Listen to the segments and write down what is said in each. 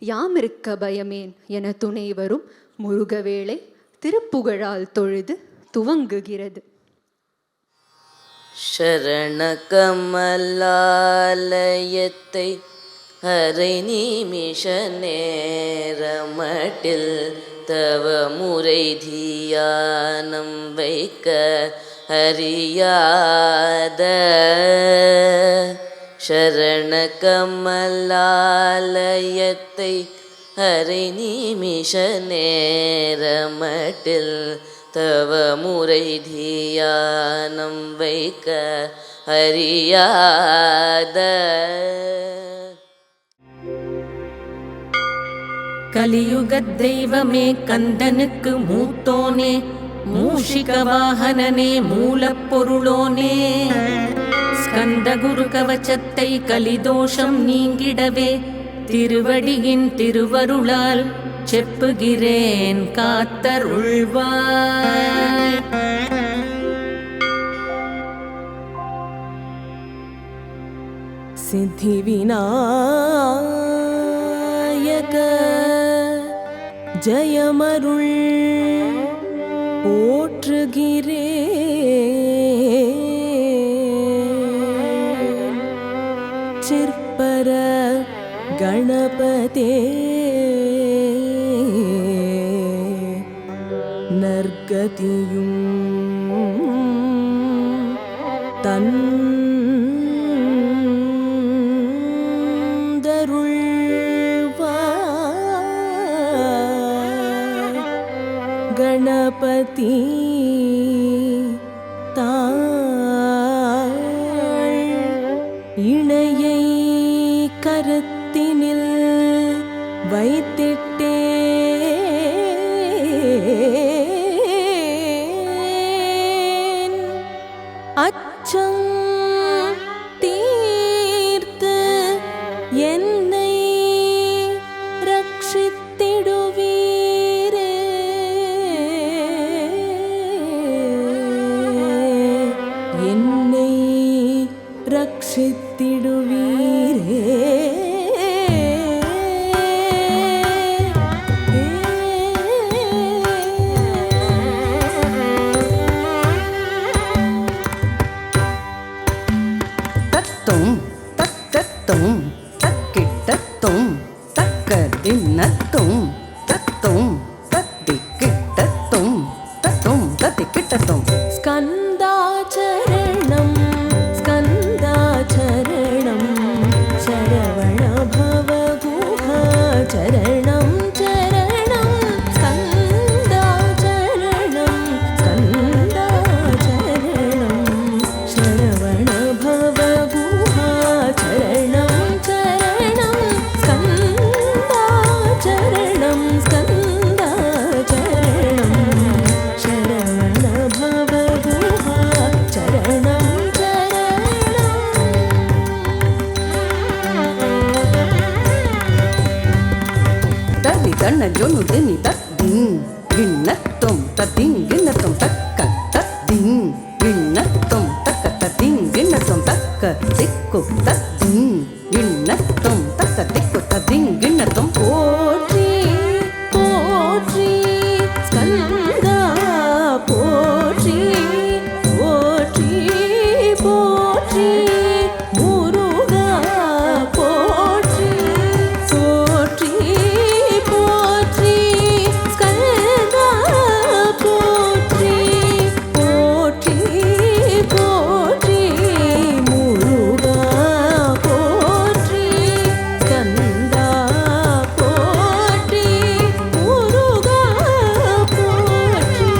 யாமிருக்க பயமேன் என துணை வரும் முருகவேளை திருப்புகழால் தொழுது துவங்குகிறது. சரண கமலாலயத்தை அரை நிமிஷ நேரமட்டில் தவ முறை தியானம் வைக்க அறியாத சரண கமலாலயத்தை அரை நிமிஷ நேரமட்டில் தவ முறை தியானம் வைக்க அறியாத கலியுகத் தெய்வமே கந்தனுக்கு மூத்தோனே, மூஷிக வாகனனே, மூலப்பொருளோனே, ஸ்கந்த குரு கவச்சத்தை கலிதோஷம் நீங்கிடவே திருவடியின் திருவருளால் செப்புகிறேன் காத்தருள்வாய். சித்தி விநாயக ஜயமருள் போற்றுகிறேன். சிற்பர கணபதே நற்கதியும் தந்தருள்வாய். கணபதி தாள் இணையை கருத்தினில் வைத்திட்டேன். அச்சம் தீர்த்து என்னை ரட்சித்திடுவீரே. என்னை ரட்சித்திடுவீரே. தத்தும் தக்கத்தும் தக்கிட்டத்தும் தக்கதின்னத்தும் தத்தும் தத்திக்கிட்டத்தும் தத்தும் தத்திக்கிட்டத்தும். ஸ்கந்தாச்சரணம் ஸ்கந்தாச்சரணம் சரவண பவகுஹா சரணம் சரணம் ஸ்கந்தாச்சரணம் ஸ்கந்தாச்சரணம் சரவண பவகுஹா சரணம் சரணம் ஸ்கந்தாச்சரணம் ஸ்கந்தாச்சரணம் சரவண பவகுஹா சரணம் தலி தன்ன ஜொனு தினி தத்தின் கிண்ணத்தும் தத்தின் கிண்ணத்தும் தக்க தத்தின் கிண்ணத்தும் தக்க தத்தின் கிண்ணத்தும் தக்க திக்கு தத்தின் கிண்ணத்தும் தக்க திக்கு தத்தின் கிண்ணத்தும். போற்றி போற்றி ஸ்கந்தா போற்றி போற்றி போற்றி முருகா போற்றி போற்றி போற்றி ஸ்கந்தா போற்றி போற்றி போற்றி முருகா போற்றி ஸ்கந்தா போற்றி முருகா போற்றி.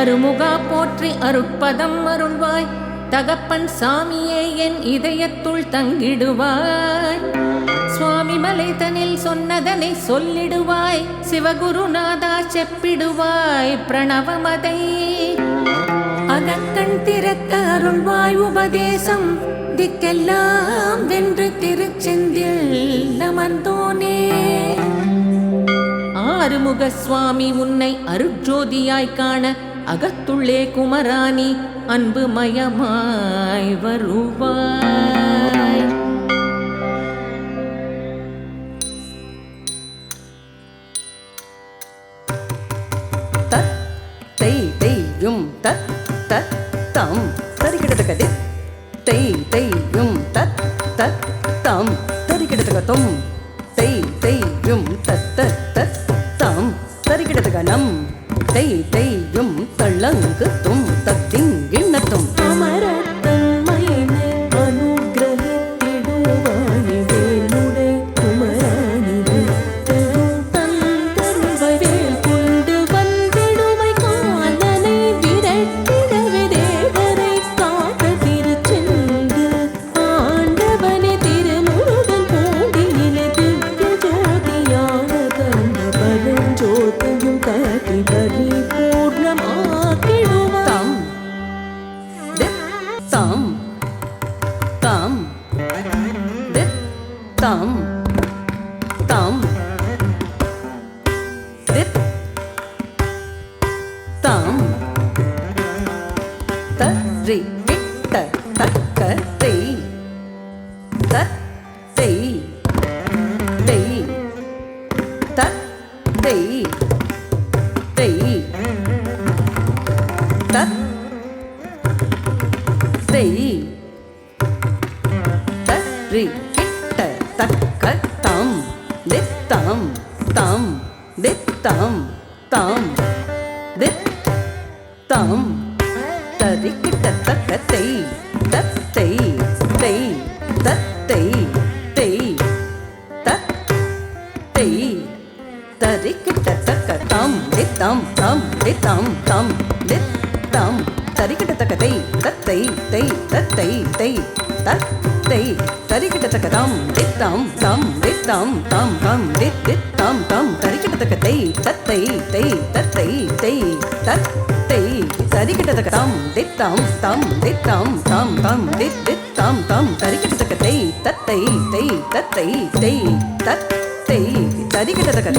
அருமுகா போற்றி அருட்பதம் அருள்வாய். தகப்பன் சாமியே என் இதயத்துள் தங்கிடுவாய். சுவாமி மலைதனில் சொன்னதனை சொல்லிடுவாய். சிவகுருநாதா செப்பிடுவாய் பிரணவமதை. அகக்கண் திறக்க அருள்வாய் உபதேசம். திக்கெல்லாம் வென்று திருச்செந்தில் அமர்ந்தோனே. ஆறுமுக சுவாமி உன்னை அருட்ஜோதியாய் காண அகத்துள்ளே குமராணி அன்பு மயமாய் வருவாய். தத் தை தையும் தத் தத் தம் தரிக்கிடத்தக்க தித் தை தையும் தத் தத் தம் தரிக்கிடத்தக்க தொம் தை தையும் தத் தத் தத் தம் தரிக்கிடத்தக்க நம் தை தையும் தள்ளங்கு தும் தத்திங்கிண்ணத்தும்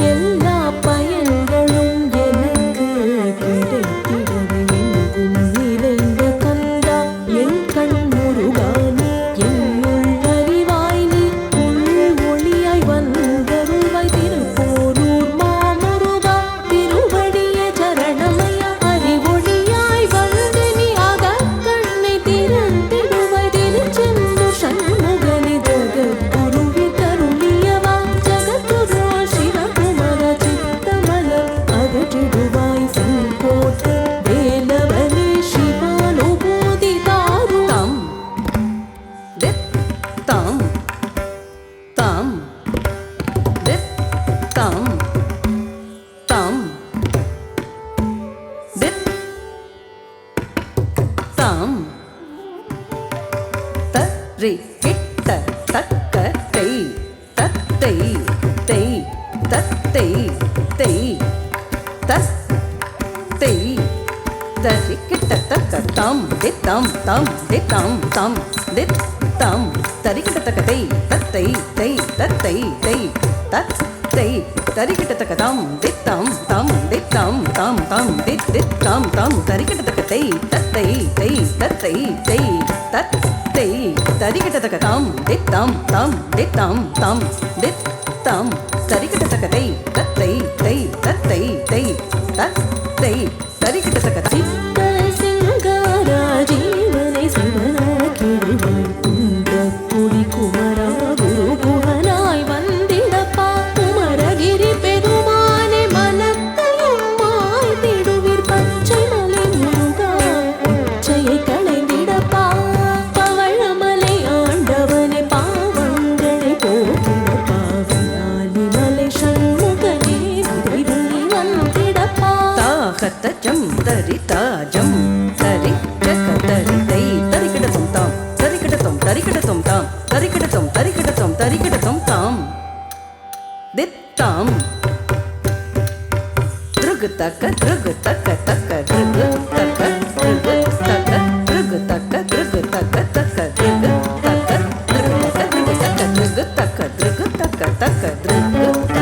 எல்லா பயன்களும் எனக்கு கிடைத்திடவே எங்கும் நிறைந்த கந்தா என் கண் முருகானே என்னுள் அறிவாய் நீ உள் ஒளியாய் வந்தருள்வாய் திருப்போரூர் மாமுருகா திருவடிய சரணமையா அறிவொளியாய் வந்து நீ அகக்கண்ணை திறந்திடுவாய் திருச்செந்தூர் சண்முகனே ஜகத்குருவி கருளியவா ஜகத்குரு சிவகுமர சித்தமலர் அகற்றிடுவாய் செங்கோட்டு வேலவனே சிவானுபூதி தாரும் தாம் தாம் தித் தாம் தாம் தித் தாம் தரி கிட்ட தக்க தை தத்தை தை தத்தை தை தத்தை தரி கிட்ட தக்க தாம் தித் தாம் தாம் தித் தாம் தாம் தித் தாம் தரி கிட்ட தக்க தை தத்தை தை தத்தை தை தத்தை தரி கிட்ட தக்க தாம் தித் தாம் தாம் தித் தாம் தாம் தாம் தித் தித் தாம் தாம் தரி கிட்ட தக்க தை தத்தை தை தத்தை தை தத்தை தரி கிட்ட தக்க தாம் தித் தாம் தாம் தித் தாம் தாம் தித் தாம் தரி கிட்ட தக்க தை தத்தை தை தத்தை தை தத்தை தரி கிட்ட தக்க சித்த சிங்காரா ஜீவனை சிவனாக்கிடுவாய் குந்த குடி குமரா குரு குகனாய் வந்திடப்பா குமரகிரி பெருமானே மனத்தையும் மாய்த்திடுவீர் பச்சை மலை முருகா உச்சையை களைந்திடப்பா பவழமலை ஆண்டவனே பாவங்களை போக்கிடப்பா விராலி மலை சண்முகனே விரைவில் வந்திடப்பா தாகத்தஜம் தரிதாஜம் தரி ஜக தரி தை தரிக்கிடத்தும் தாம் தரிக்கிடத்தும் தரிக்கிடத்தும் தாம் தரிக்கிடத்தும் தரிக்கிடத்தும் தரிக்கிடத்தும் தாம் தித்தாம் திருகு தக்க திருகு தக்க தக்க திருகு தக்க திருகு தக்க திருகு தக்க திருகு தக்க தக்க திருகு தக்க க